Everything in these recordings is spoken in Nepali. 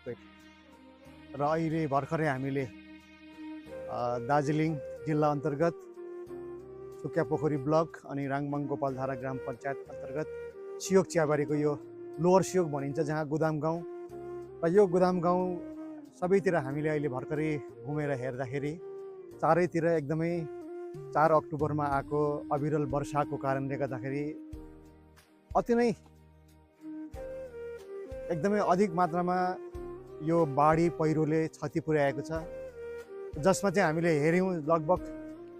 अर्थक्वेक र अहिले भर्खरै हामीले दार्जिलिङ जिल्ला अन्तर्गत सुक्यापोखरी ब्लक अनि राङभाङ गोपालधारा ग्राम पञ्चायत अन्तर्गत सियोक चियाबारीको यो लोवर सियोक भनिन्छ, जहाँ गुदाम गाउँ र यो गुदाम गाउँ सबैतिर हामीले अहिले भर्खरै घुमेर हेर्दाखेरि चारैतिर एकदमै 4 अक्टोबरमा आएको अविरल वर्षाको कारणले गर्दाखेरि अति नै एकदमै अधिक मात्रामा यो बाढी पहिरोले क्षति पुर्याएको छ, जसमा चाहिँ हामीले हेऱ्यौँ लगभग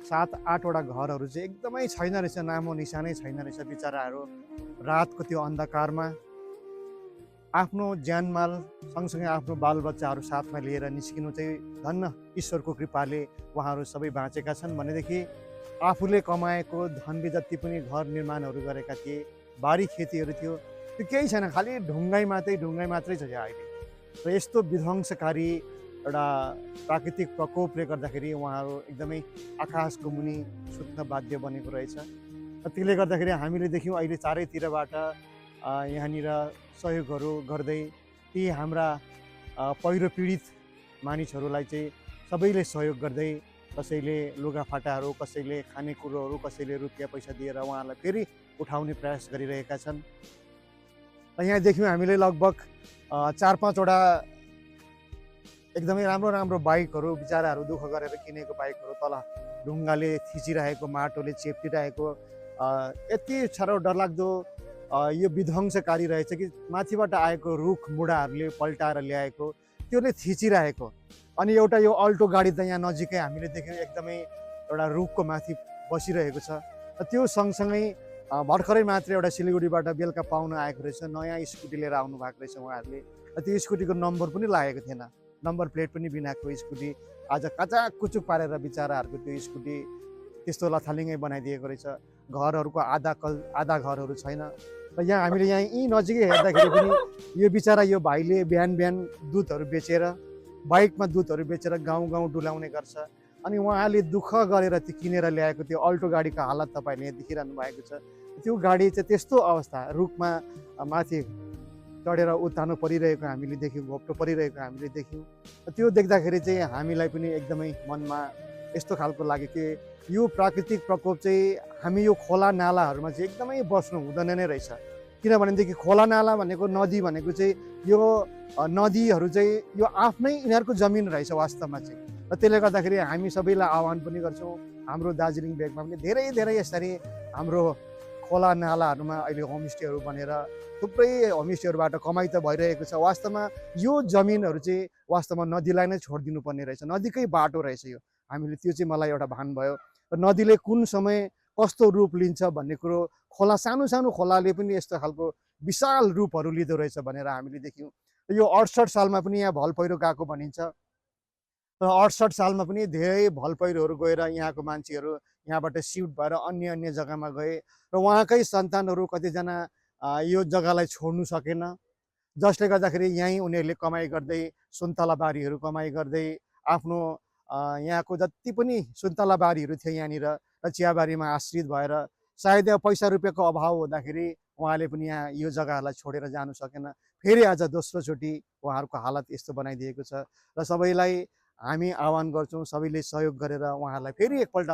7-8 वटा घरहरू चाहिँ एकदमै छैन रहेछ, नामो निशानै छैन रहेछ। बिचराहरू रातको त्यो अन्धकारमा आफ्नो ज्यानमाल सँगसँगै आफ्नो बालबच्चाहरू साथमा लिएर निस्किनु चाहिँ धन्न ईश्वरको कृपाले उहाँहरू सबै बाँचेका छन्। भनेदेखि आफूले कमाएको धनले जति पनि घर निर्माणहरू गरेका थिए, बारी खेतीहरू थियो, त्यो केही छैन, खालि ढुङ्गाइ मात्रै छ अहिले। र यस्तो विध्वंसकारी एउटा प्राकृतिक प्रकोपले गर्दाखेरि उहाँहरू एकदमै आकाशको मुनि सुत्न बाध्य बनेको रहेछ। र त्यसले गर्दाखेरि हामीले देख्यौँ अहिले चारैतिरबाट यहाँनिर सहयोगहरू गर्दै ती हाम्रा पहिरो पीडित मानिसहरूलाई चाहिँ सबैले सहयोग गर्दै, कसैले लुगाफाटाहरू, कसैले खानेकुरोहरू, कसैले रुपियाँ पैसा दिएर उहाँहरूलाई फेरि उठाउने प्रयास गरिरहेका छन्। र यहाँ देख्यौँ हामीले लगभग 4-5 वटा एकदमै राम्रो बाइकहरू बिचराहरू दुःख गरेर किनेको बाइकहरू तल ढुङ्गाले थिचिरहेको, माटोले चेप्टिरहेको, यति साह्रो डरलाग्दो यो विध्वंसकारी रहेछ कि माथिबाट आएको रुख मुढाहरूले पल्टाएर ल्याएको त्यसले थिचिरहेको। अनि एउटा यो अल्टो गाडी त यहाँ नजिकै हामीले देख्यौँ एकदमै एउटा रुखको माथि बसिरहेको छ। र त्यो सँगसँगै भर्खरै मात्रै एउटा सिलगढीबाट बेलुका पाउन आएको रहेछ, नयाँ स्कुटी लिएर आउनु भएको रहेछ उहाँहरूले। र त्यो स्कुटीको नम्बर पनि लागेको थिएन, नम्बर प्लेट पनि बिनाको स्कुटी आज काचाकुचुक पारेर बिचराहरूको त्यो स्कुटी त्यस्तो लथालिङ्गै बनाइदिएको रहेछ। घरहरूको आधा घरहरू छैन। र यहाँ हामीले यी नजिकै हेर्दाखेरि पनि यो बिचरा यो भाइले बिहान दुधहरू बेचेर, बाइकमा दुधहरू बेचेर गाउँ डुलाउने गर्छ। अनि उहाँले दुःख गरेर त्यो किनेर ल्याएको त्यो अल्टो गाडीको हालत तपाईँले देखिरहनु भएको छ। त्यो गाडी चाहिँ त्यस्तो अवस्था, रुखमा माथि चढेर उतार्नु परिरहेको हामीले देख्यौँ, घोप्टो परिरहेको हामीले देख्यौँ। त्यो देख्दाखेरि चाहिँ हामीलाई पनि एकदमै मनमा यस्तो खालको लाग्यो कि यो प्राकृतिक प्रकोप चाहिँ हामी यो खोला नालाहरूमा चाहिँ एकदमै बस्नु हुँदैन नै रहेछ। किनभनेदेखि खोला नाला भनेको, नदी भनेको चाहिँ यो नदीहरू चाहिँ यो आफ्नै यिनीहरूको जमिन रहेछ वास्तवमा चाहिँ। र त्यसले गर्दाखेरि हामी सबैलाई आह्वान पनि गर्छौँ, हाम्रो दार्जिलिङ भेगमा पनि धेरै यसरी हाम्रो खोला नालाहरूमा अहिले होमस्टेहरू बनेर थुप्रै होमस्टेहरूबाट कमाइ त भइरहेको छ। वास्तवमा यो जमिनहरू चाहिँ वास्तवमा नदीलाई नै छोडिदिनु पर्ने रहेछ, नदीकै बाटो रहेछ यो। हामीले त्यो चाहिँ मलाई एउटा भान भयो। र नदीले कुन समय कस्तो रूप लिन्छ भन्ने कुरो, खोला सानो खोलाले पनि यस्तो खालको विशाल रूपहरू लिँदो रहेछ भनेर हामीले देख्यौँ। यो 68 सालमा पनि यहाँ भल पहिरो गएको भनिन्छ। र 68 सालमा पनि धेरै भल पहिरोहरू गएर यहाँको मान्छेहरू यहाँबाट सिफ्ट भएर अन्य जग्गामा गए र उहाँकै सन्तानहरू कतिजना यो जग्गालाई छोड्नु सकेन, जसले गर्दाखेरि यहीँ उनीहरूले कमाइ गर्दै, सुन्तला बारीहरू कमाइ गर्दै, आफ्नो यहाँको जति पनि सुन्तला बारीहरू थियो यहाँनिर र चियाबारीमा आश्रित भएर सायद पैसा रुपियाँको अभाव हुँदाखेरि उहाँले पनि यहाँ यो जग्गाहरूलाई छोडेर जानु सकेन। फेरि आज दोस्रोचोटि उहाँहरूको हालत यस्तो बनाइदिएको छ। र सबैलाई हामी आह्वान गर्छौँ, सबैले सहयोग गरेर उहाँहरूलाई फेरि एकपल्ट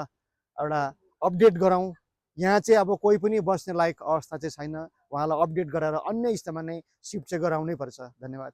एउटा अपडेट गराउँ। यहाँ चाहिँ अब कोही पनि बस्ने लायक अवस्था चाहिँ छैन, उहाँलाई अपडेट गराएर अन्य स्थानमा नै सिफ्ट चाहिँ गराउनै पर्छ। धन्यवाद।